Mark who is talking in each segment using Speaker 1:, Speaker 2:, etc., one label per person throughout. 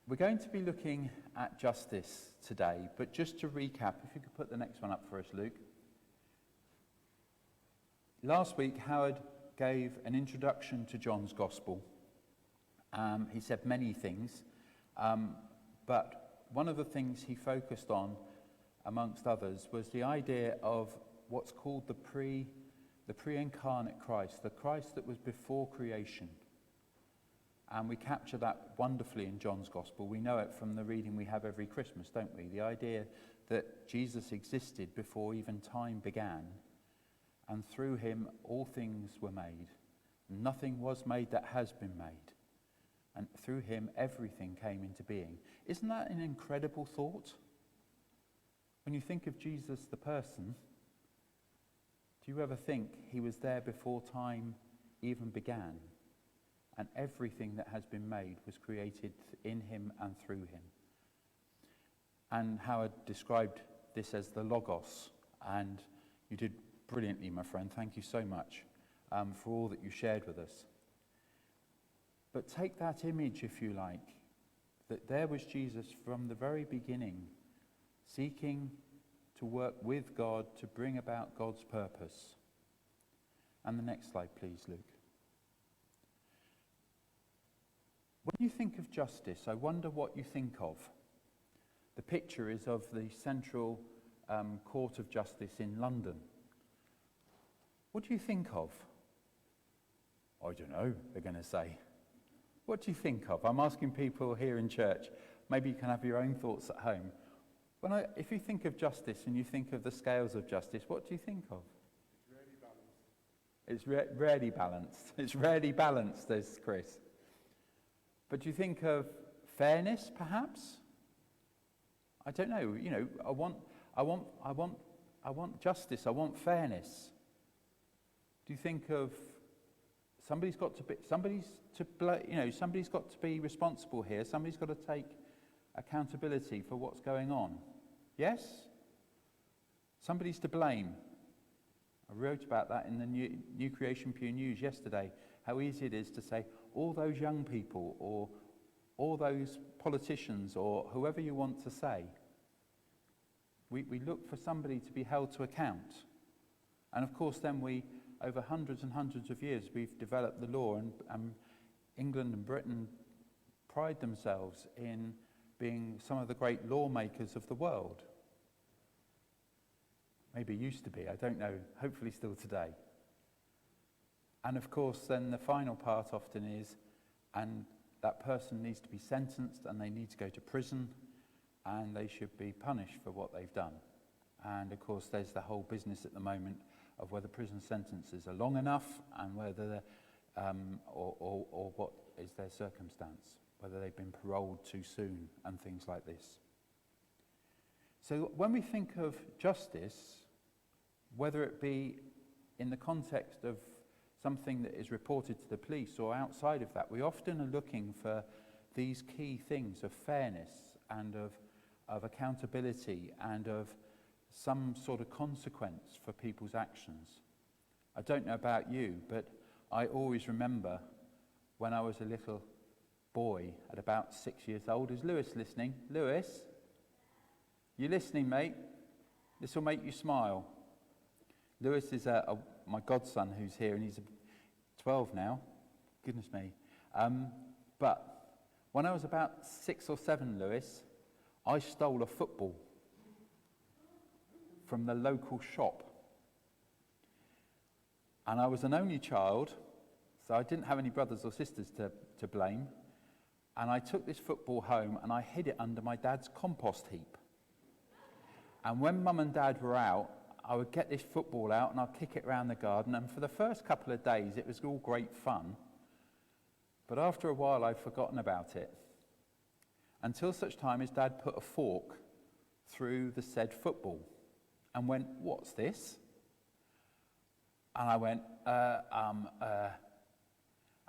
Speaker 1: We're going to be looking at justice today, but just to recap, if you could put the next one up for us, Luke. Last week, Howard gave an introduction to John's Gospel. He said many things, but one of the things he focused on, amongst others, was the idea of what's called the pre-incarnate Christ, the Christ that was before creation. And we capture that wonderfully in John's Gospel. We know it from the reading we have every Christmas, don't we? The idea that Jesus existed before even time began, and through him all things were made. Nothing was made that has been made. And through him everything came into being. Isn't that an incredible thought? When you think of Jesus the person, do you ever think he was there before time even began? And everything that has been made was created in him and through him. And Howard described this as the Logos. And you did brilliantly, my friend. Thank you so much for all that you shared with us. But take that image, if you like, that there was Jesus from the very beginning, seeking to work with God to bring about God's purpose. And the next slide, please, Luke. When you think of justice, I wonder what you think of. The picture is of the Central Court of Justice in London. What do you think of? I don't know, they're going to say. What do you think of? I'm asking people here in church. Maybe you can have your own thoughts at home. If you think of justice and you think of the scales of justice, what do you think of? It's rarely balanced. It's rarely balanced, says Chris. But do you think of fairness, perhaps? I don't know. You know, I want justice. I want fairness. Do you think of somebody's got to be responsible here. Somebody's got to take accountability for what's going on. Yes? Somebody's to blame. I wrote about that in the New Creation Pew News yesterday, how easy it is to say, all those young people or all those politicians or whoever you want to say. We look for somebody to be held to account. And of course then over hundreds and hundreds of years, we've developed the law, and England and Britain pride themselves in being some of the great lawmakers of the world. Maybe used to be, I don't know, hopefully still today. And of course, then the final part often is, and that person needs to be sentenced, and they need to go to prison, and they should be punished for what they've done. And of course, there's the whole business at the moment of whether prison sentences are long enough, and whether, or what is their circumstance, whether they've been paroled too soon, and things like this. So when we think of justice, whether it be in the context of something that is reported to the police or outside of that, we often are looking for these key things of fairness and of accountability and of some sort of consequence for people's actions. I don't know about you, but I always remember when I was a little boy at about 6 years old. Is Lewis listening? Lewis? You listening, mate? This will make you smile. Lewis is my godson who's here, and he's 12 now. Goodness me. But when I was about 6 or 7, Lewis, I stole a football from the local shop. And I was an only child, so I didn't have any brothers or sisters to blame. And I took this football home and I hid it under my dad's compost heap. And when Mum and Dad were out, I would get this football out and I'd kick it around the garden. And for the first couple of days, it was all great fun. But after a while, I'd forgotten about it. Until such time as Dad put a fork through the said football and went, "What's this?" And I went,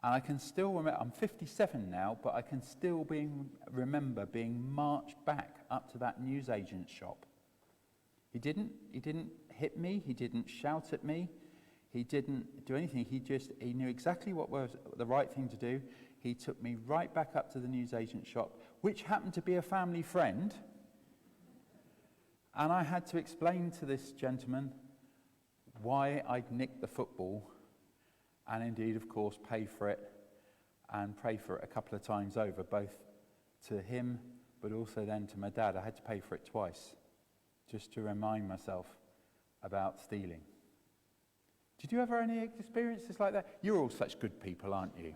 Speaker 1: And I can still remember, I'm 57 now, but I can still remember being marched back up to that newsagent's shop. He didn't hit me, he didn't shout at me, he didn't do anything. He knew exactly what was the right thing to do. he took me right back up to the newsagent shop, which happened to be a family friend. And I had to explain to this gentleman why I'd nicked the football, and indeed, of course, pay for it and pray for it a couple of times over, both to him, but also then to my dad. I had to pay for it twice, just to remind myself about stealing. Did you ever have any experiences like that? You're all such good people, aren't you?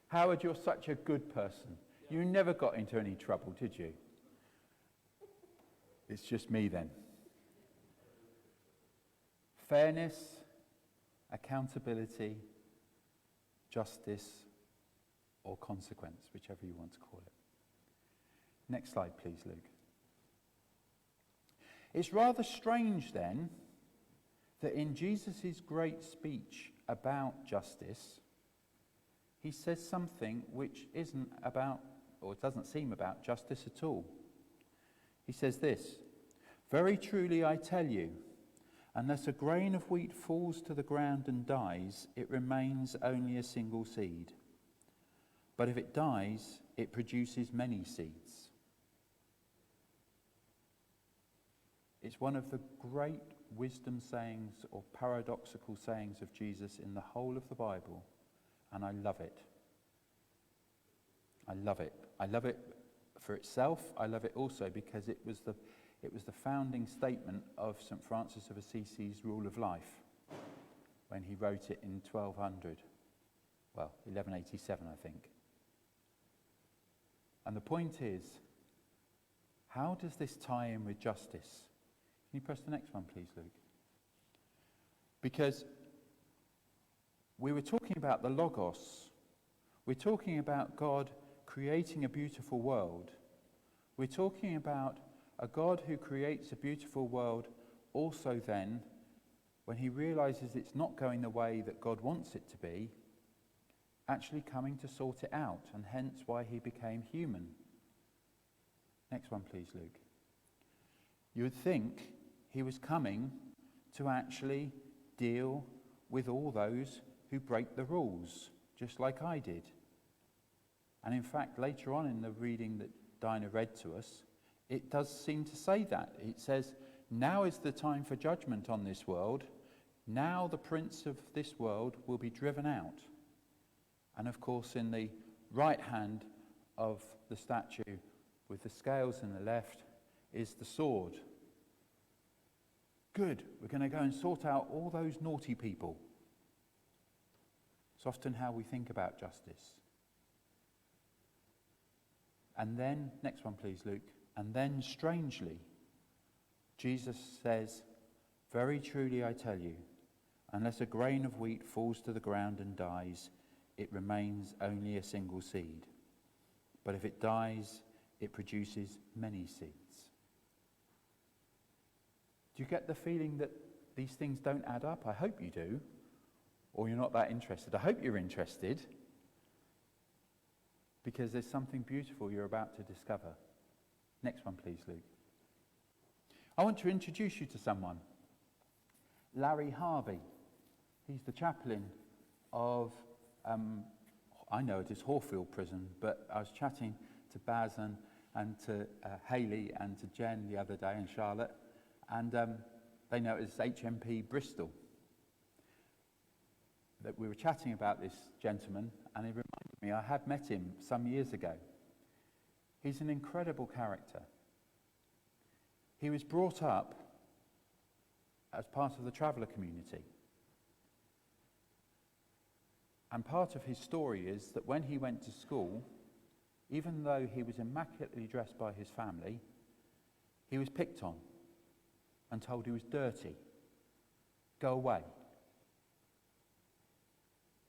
Speaker 1: Howard, you're such a good person. You never got into any trouble, did you? It's just me then. Fairness, accountability, justice, or consequence, whichever you want to call it. Next slide, please, Luke. It's rather strange, then, that in Jesus' great speech about justice, he says something which isn't about, or it doesn't seem about, justice at all. He says this, "Very truly I tell you, unless a grain of wheat falls to the ground and dies, it remains only a single seed. But if it dies, it produces many seeds." It's one of the great wisdom sayings or paradoxical sayings of Jesus in the whole of the Bible, and I love it. I love it. I love it for itself. I love it also because it was the founding statement of St. Francis of Assisi's Rule of Life when he wrote it in 1200. Well, 1187, I think. And the point is, how does this tie in with justice? Can you press the next one, please, Luke? Because we were talking about the Logos. We're talking about God creating a beautiful world. We're talking about a God who creates a beautiful world also then, when he realizes it's not going the way that God wants it to be, actually coming to sort it out, and hence why he became human. Next one, please, Luke. You would think he was coming to actually deal with all those who break the rules, just like I did. And in fact, later on in the reading that Dinah read to us, it does seem to say that. It says, "Now is the time for judgment on this world. Now the prince of this world will be driven out." And of course, in the right hand of the statue, with the scales in the left, is the sword. Good, we're going to go and sort out all those naughty people. It's often how we think about justice. And then, next one please, Luke. And then, strangely, Jesus says, "Very truly I tell you, unless a grain of wheat falls to the ground and dies, it remains only a single seed. But if it dies, it produces many seeds." Do you get the feeling that these things don't add up? I hope you do. Or you're not that interested. I hope you're interested. Because there's something beautiful you're about to discover. Next one, please, Luke. I want to introduce you to someone. Larry Harvey. He's the chaplain of, I know it is Horfield Prison, but I was chatting to Baz and to Hayley and to Jen the other day, and Charlotte, and they know it as HMP Bristol. That we were chatting about this gentleman, and he reminded me I had met him some years ago. He's an incredible character. He was brought up as part of the traveller community. And part of his story is that when he went to school, even though he was immaculately dressed by his family, he was picked on and told he was dirty. Go away.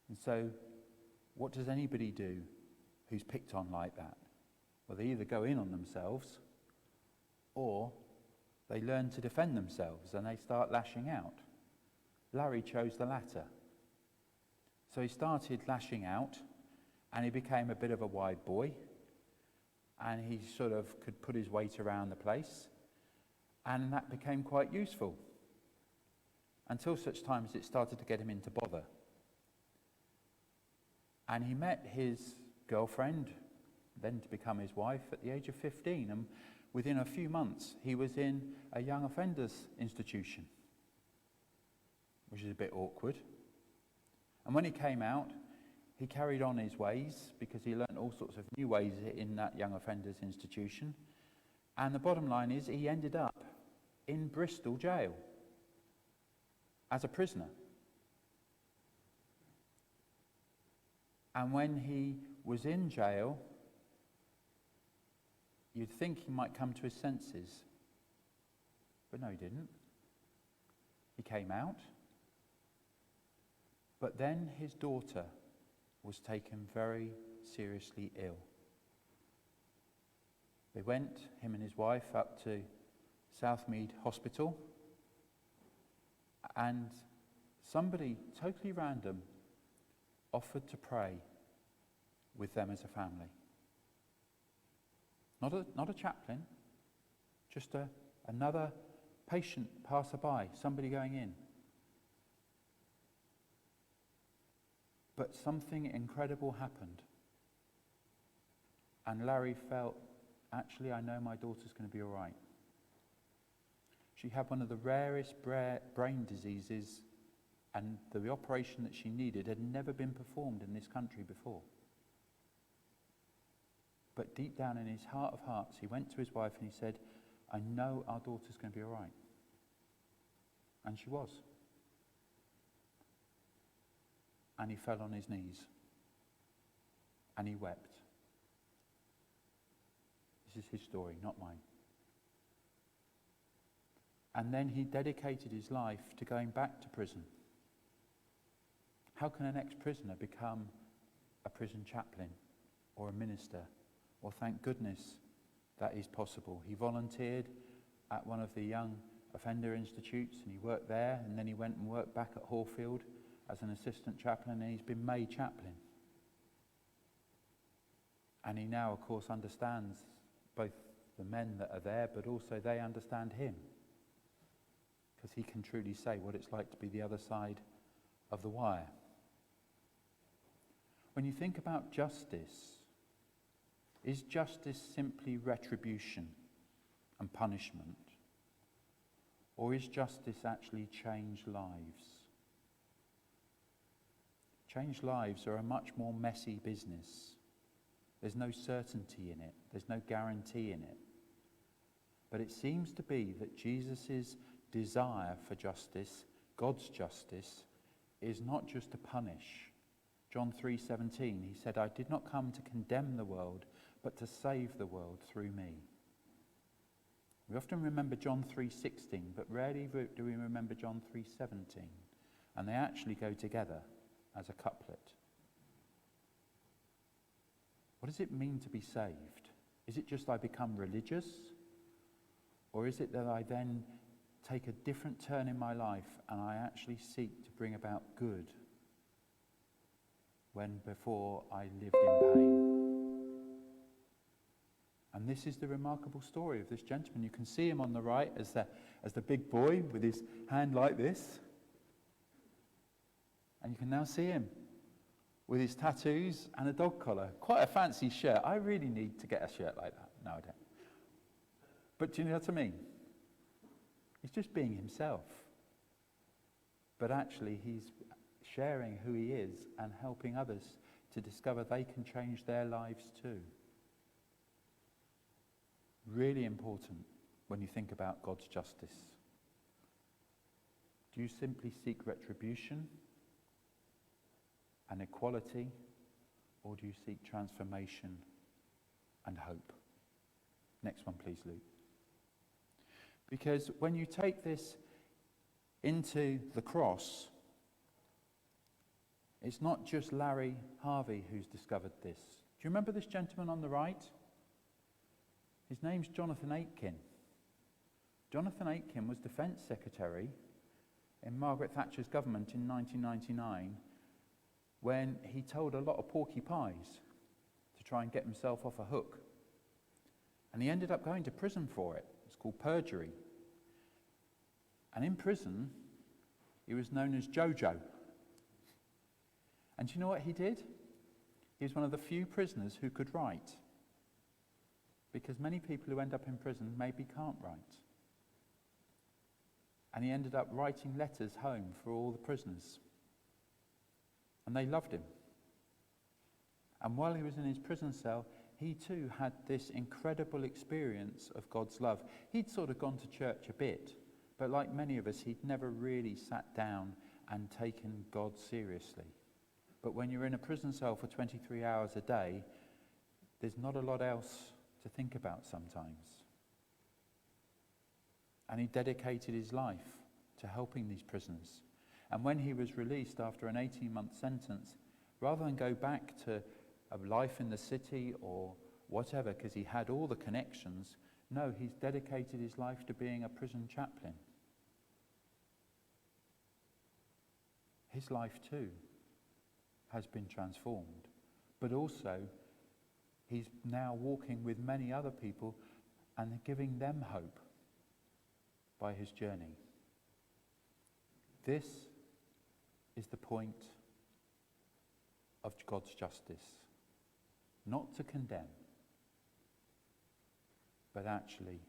Speaker 1: And so, what does anybody do who's picked on like that? Well, they either go in on themselves, or they learn to defend themselves and they start lashing out. Larry chose the latter. So he started lashing out, and he became a bit of a wide boy, and he sort of could put his weight around the place, and that became quite useful, until such time as it started to get him into bother. And he met his girlfriend, then to become his wife, at the age of 15. And within a few months, he was in a young offenders institution, which is a bit awkward. And when he came out, he carried on his ways because he learned all sorts of new ways in that young offenders institution. And the bottom line is he ended up in Bristol jail as a prisoner. And when he was in jail, you'd think he might come to his senses. But no, he didn't. He came out. But then his daughter was taken very seriously ill. They went, him and his wife, up to Southmead Hospital, and somebody, totally random, offered to pray with them as a family. Not a chaplain, just another patient, passerby, somebody going in. But something incredible happened. And Larry felt, actually, I know my daughter's going to be all right. She had one of the rarest brain diseases, and the operation that she needed had never been performed in this country before. But deep down in his heart of hearts, he went to his wife and he said, I know our daughter's going to be all right. And she was. And he fell on his knees. And he wept. This is his story, not mine. And then he dedicated his life to going back to prison. How can an ex-prisoner become a prison chaplain or a minister? Well, thank goodness that is possible. He volunteered at one of the young offender institutes and he worked there, and then he went and worked back at Hawfield as an assistant chaplain, and he's been made chaplain. And he now, of course, understands both the men that are there, but also they understand him, because he can truly say what it's like to be the other side of the wire. When you think about justice, is justice simply retribution and punishment? Or is justice actually change lives? Changed lives are a much more messy business. There's no certainty in it. There's no guarantee in it. But it seems to be that Jesus' desire for justice, God's justice, is not just to punish. John 3:17, he said, I did not come to condemn the world, but to save the world through me. We often remember John 3:16, but rarely do we remember John 3:17. And they actually go together as a couplet. What does it mean to be saved? Is it just I become religious? Or is it that I then take a different turn in my life and I actually seek to bring about good when before I lived in pain? And this is the remarkable story of this gentleman. You can see him on the right as the big boy with his hand like this. And you can now see him with his tattoos and a dog collar. Quite a fancy shirt. I really need to get a shirt like that. No, I don't. But do you know what I mean? He's just being himself. But actually, he's sharing who he is and helping others to discover they can change their lives too. Really important when you think about God's justice. Do you simply seek retribution and equality, or do you seek transformation and hope? Next one, please, Luke. Because when you take this into the cross, it's not just Larry Harvey who's discovered this. Do you remember this gentleman on the right? His name's Jonathan Aitkin. Jonathan Aitkin was Defence Secretary in Margaret Thatcher's government in 1999 when he told a lot of porky pies to try and get himself off a hook. And he ended up going to prison for it. It's called perjury. And in prison, he was known as Jojo. And do you know what he did? He was one of the few prisoners who could write, because many people who end up in prison maybe can't write. And he ended up writing letters home for all the prisoners. And they loved him. And while he was in his prison cell, he too had this incredible experience of God's love. He'd sort of gone to church a bit, but like many of us, he'd never really sat down and taken God seriously. But when you're in a prison cell for 23 hours a day, there's not a lot else to think about sometimes. And he dedicated his life to helping these prisoners. And when he was released after an 18-month sentence, rather than go back to a life in the city or whatever, because he had all the connections, no, he's dedicated his life to being a prison chaplain. His life too has been transformed, but also he's now walking with many other people and giving them hope by his journey. This is the point of God's justice. Not to condemn, but actually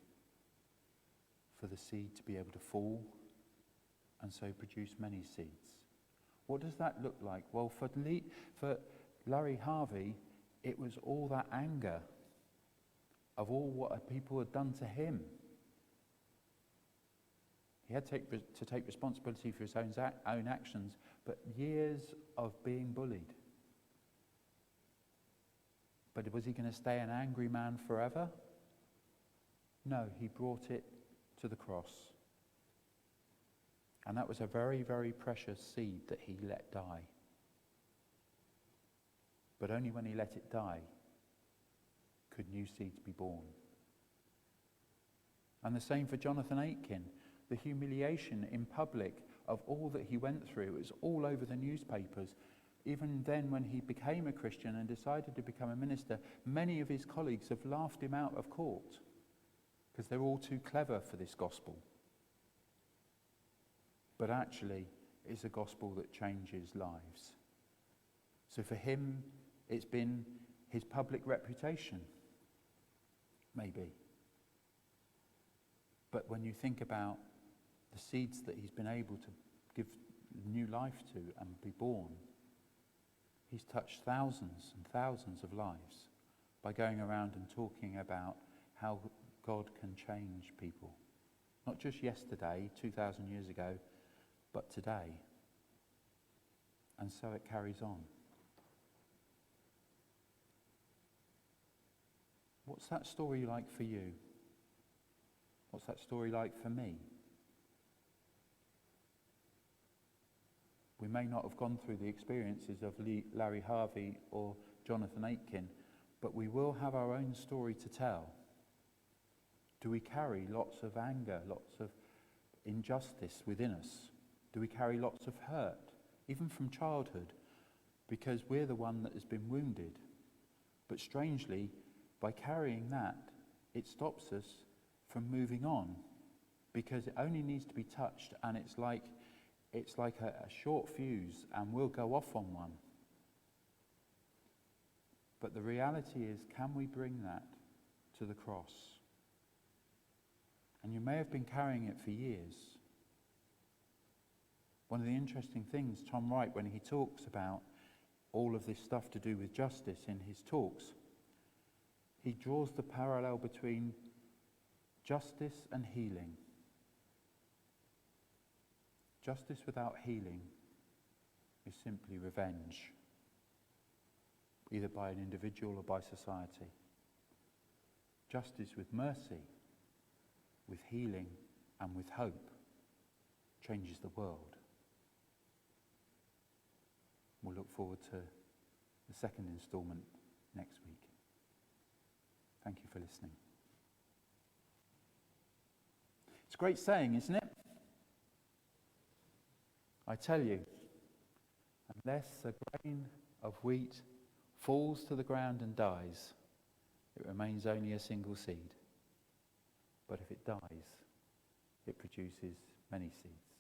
Speaker 1: for the seed to be able to fall and so produce many seeds. What does that look like? Well, for Larry Harvey, it was all that anger of all what people had done to him. He had to take responsibility for his own actions, but years of being bullied. But was he going to stay an angry man forever? No, he brought it to the cross. And that was a very, very precious seed that he let die. But only when he let it die could new seeds be born. And the same for Jonathan Aitkin. The humiliation in public of all that he went through, it was all over the newspapers. Even then, when he became a Christian and decided to become a minister, many of his colleagues have laughed him out of court because they're all too clever for this gospel. But actually, it's a gospel that changes lives. So for him, it's been his public reputation, maybe. But when you think about the seeds that he's been able to give new life to and be born, he's touched thousands and thousands of lives by going around and talking about how God can change people. Not just yesterday, 2,000 years ago, but today. And so it carries on. What's that story like for you? What's that story like for me? We may not have gone through the experiences of Larry Harvey or Jonathan Aitkin, but we will have our own story to tell. Do we carry lots of anger, lots of injustice within us? Do we carry lots of hurt, even from childhood, because we're the one that has been wounded? But strangely, by carrying that, it stops us from moving on, because it only needs to be touched, and it's like a short fuse, and we'll go off on one. But the reality is, can we bring that to the cross? And you may have been carrying it for years. One of the interesting things, Tom Wright, when he talks about all of this stuff to do with justice in his talks, he draws the parallel between justice and healing. Justice without healing is simply revenge, either by an individual or by society. Justice with mercy, with healing, and with hope changes the world. We'll look forward to the second instalment next week. Thank you for listening. It's a great saying, isn't it? I tell you, unless a grain of wheat falls to the ground and dies, it remains only a single seed. But if it dies, it produces many seeds.